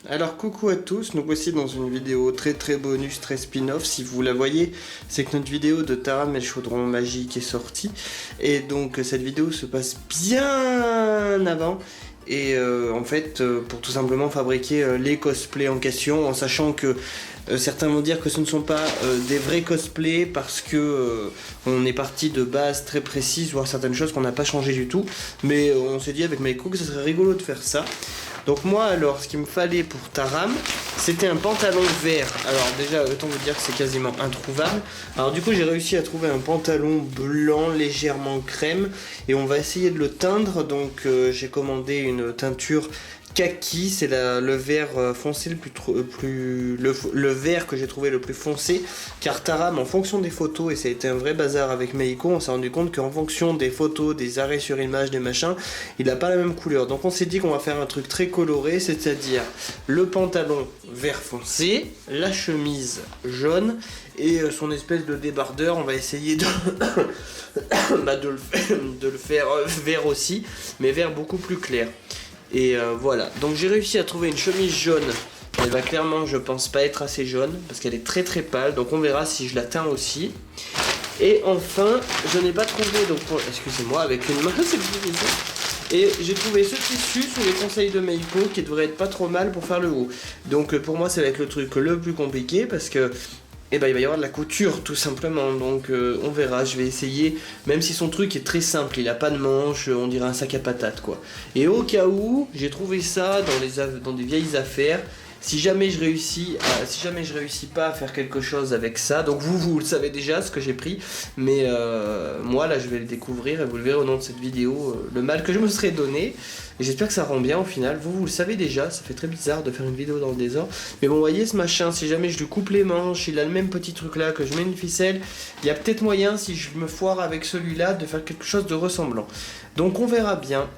Alors coucou à tous, nous voici dans une vidéo très bonus, très spin-off. Si vous la voyez, c'est que notre vidéo de Taram et le chaudron magique est sortie. Et donc cette vidéo se passe bien avant. Et en fait, pour tout simplement fabriquer les cosplays en question, en sachant que certains vont dire que ce ne sont pas des vrais cosplays parce que on est parti de bases très précises, voire certaines choses qu'on n'a pas changé du tout. Mais on s'est dit avec Maiko que ce serait rigolo de faire ça. Donc moi alors, ce qu'il me fallait pour Taram, c'était un pantalon vert. Alors déjà, autant vous dire que c'est quasiment introuvable. Alors du coup, j'ai réussi à trouver un pantalon blanc, légèrement crème. Et on va essayer de le teindre. Donc j'ai commandé une teinture kaki, c'est le vert foncé le vert que j'ai trouvé le plus foncé, car Taram, en fonction des photos, et ça a été un vrai bazar avec Meiko, on s'est rendu compte qu'en fonction des photos, des arrêts sur image, des machins, il n'a pas la même couleur. Donc on s'est dit qu'on va faire un truc très coloré, c'est-à-dire le pantalon vert foncé, la chemise jaune et son espèce de débardeur. On va essayer de de le faire vert aussi, mais vert beaucoup plus clair. Et voilà, donc j'ai réussi à trouver une chemise jaune. Elle va clairement, je pense, pas être assez jaune parce qu'elle est très pâle, donc on verra si je la teins aussi. Et enfin, je n'ai pas trouvé, donc excusez-moi, avec une main c'est difficile. Et j'ai trouvé ce tissu sous les conseils de Meiko qui devrait être pas trop mal pour faire le haut. Donc pour moi ça va être le truc le plus compliqué parce que il va y avoir de la couture tout simplement, donc on verra, je vais essayer, même si son truc est très simple, il a pas de manche, on dirait un sac à patates quoi. Et au cas où, j'ai trouvé ça dans des vieilles affaires, si jamais je réussis pas à faire quelque chose avec ça, donc vous le savez déjà ce que j'ai pris, mais moi là je vais le découvrir et vous le verrez au nom de cette vidéo, le mal que je me serais donné. Et j'espère que ça rend bien au final. Vous le savez déjà, ça fait très bizarre de faire une vidéo dans le désordre. Mais bon, vous voyez ce machin, si jamais je lui coupe les manches, il a le même petit truc là, que je mets une ficelle, il y a peut-être moyen, si je me foire avec celui-là, de faire quelque chose de ressemblant. Donc on verra bien.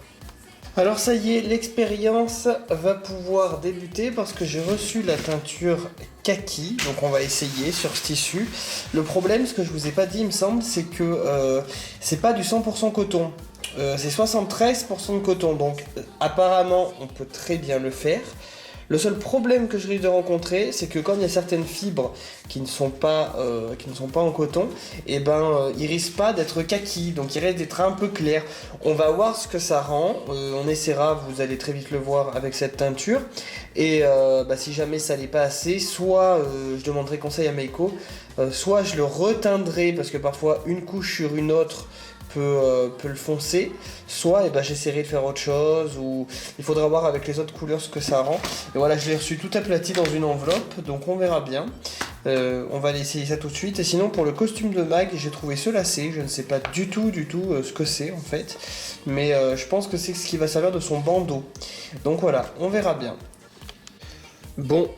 Alors ça y est, l'expérience va pouvoir débuter parce que j'ai reçu la teinture kaki, donc on va essayer sur ce tissu. Le problème, ce que je vous ai pas dit il me semble, c'est que c'est pas du 100% coton. C'est 73% de coton, donc apparemment on peut très bien le faire. Le seul problème que je risque de rencontrer, c'est que comme il y a certaines fibres qui ne sont pas en coton, et ils risquent pas d'être kaki, donc ils risquent d'être un peu clairs. On va voir ce que ça rend, on essaiera, vous allez très vite le voir avec cette teinture. Et si jamais ça n'est pas assez, soit je demanderai conseil à Meiko, soit je le reteindrai, parce que parfois une couche sur une autre peut le foncer, soit j'essaierai de faire autre chose, ou il faudra voir avec les autres couleurs ce que ça rend. Et voilà, je l'ai reçu tout aplati dans une enveloppe, donc on verra bien. On va aller essayer ça tout de suite. Et sinon pour le costume de Mag, j'ai trouvé ce lacet, je ne sais pas du tout ce que c'est en fait, mais je pense que c'est ce qui va servir de son bandeau. Donc voilà, on verra bien. Bon,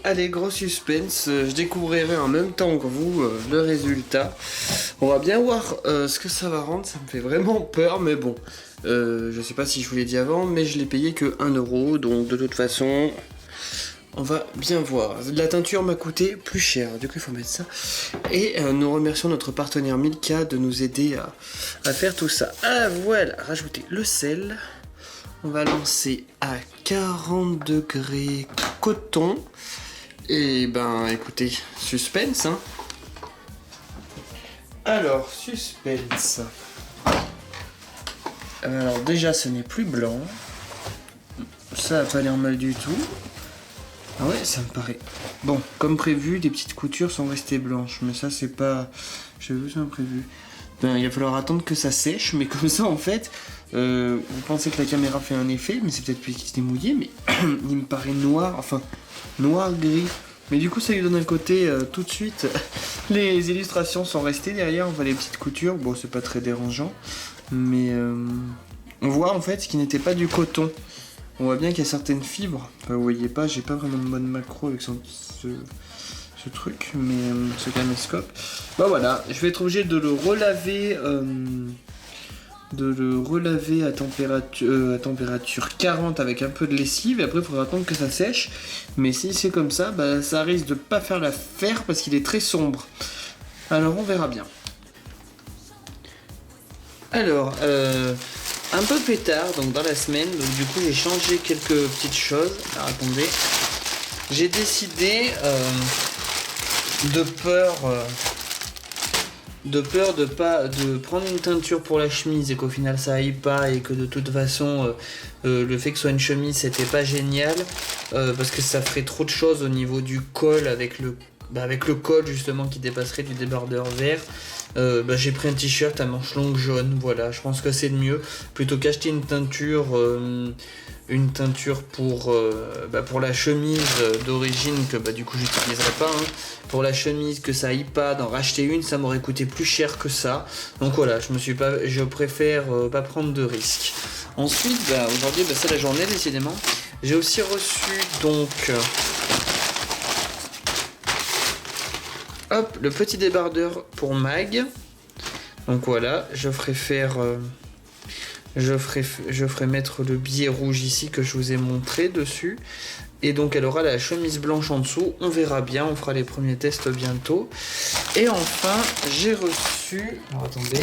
allez, gros suspense, je découvrirai en même temps que vous le résultat. On va bien voir ce que ça va rendre, ça me fait vraiment peur, mais bon, je sais pas si je vous l'ai dit avant, mais je l'ai payé que 1 €, donc de toute façon, on va bien voir. La teinture m'a coûté plus cher, du coup il faut mettre ça. Et nous remercions notre partenaire Milka de nous aider à faire tout ça. Ah voilà, rajouter le sel. On va lancer à 40 degrés coton. Et écoutez, suspense hein. Alors, suspense. Alors déjà ce n'est plus blanc. Ça a pas l'air mal du tout. Ah ouais, ça me paraît. Bon, comme prévu, des petites coutures sont restées blanches. Mais ça c'est pas... J'avais vu ça prévu. Il va falloir attendre que ça sèche. Mais comme ça en fait... vous pensez que la caméra fait un effet, mais c'est peut-être lui qui s'est mouillé, mais il me paraît noir, enfin noir-gris. Mais du coup ça lui donne un côté tout de suite. Les illustrations sont restées derrière, on voit les petites coutures, bon c'est pas très dérangeant. Mais on voit en fait ce qui n'était pas du coton. On voit bien qu'il y a certaines fibres, enfin vous voyez pas, j'ai pas vraiment de mode macro avec ce truc, mais ce caméscope. Voilà, je vais être obligé de le relaver. À température 40 avec un peu de lessive, et après il faudra attendre que ça sèche. Mais si c'est comme ça, ça risque de pas faire l'affaire parce qu'il est très sombre. Alors on verra bien. Alors un peu plus tard, donc dans la semaine. Donc du coup j'ai changé quelques petites choses. Alors attendez. J'ai décidé de peur de prendre une teinture pour la chemise et qu'au final ça aille pas et que de toute façon le fait que ce soit une chemise c'était pas génial parce que ça ferait trop de choses au niveau du col avec le col justement qui dépasserait du débardeur vert. J'ai pris un t-shirt à manches longues jaune, voilà, je pense que c'est le mieux plutôt qu'acheter une teinture pour la chemise d'origine que du coup j'utiliserai pas pour la chemise, que ça aille pas, d'en racheter une ça m'aurait coûté plus cher que ça, donc voilà, je préfère pas prendre de risques. Ensuite aujourd'hui c'est la journée décidément. J'ai aussi reçu donc le petit débardeur pour Mag, donc voilà, je ferai mettre le billet rouge ici que je vous ai montré dessus. Et donc elle aura la chemise blanche en dessous. On verra bien, on fera les premiers tests bientôt. Et enfin, j'ai reçu... Alors attendez.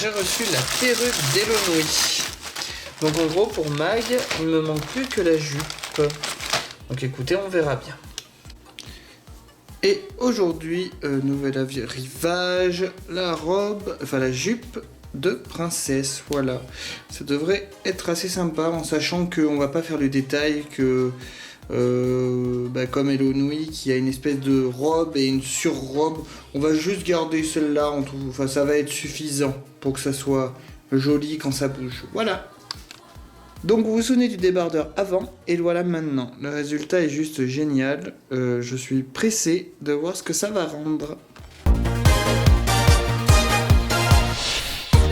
J'ai reçu la perruque d'Elonoui. Donc en gros, pour Mag, il me manque plus que la jupe. Donc écoutez, on verra bien. Et aujourd'hui, nouvel arrivage, la jupe de princesse, voilà. Ça devrait être assez sympa en sachant qu'on va pas faire le détail que comme Elonoui qui a une espèce de robe et une surrobe, on va juste garder celle-là, ça va être suffisant pour que ça soit joli quand ça bouge, voilà. Donc vous vous souvenez du débardeur avant et voilà maintenant. Le résultat est juste génial. Je suis pressé de voir ce que ça va rendre.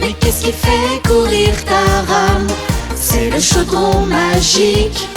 Mais qu'est-ce qui fait courir ta rame? C'est le chaudron magique.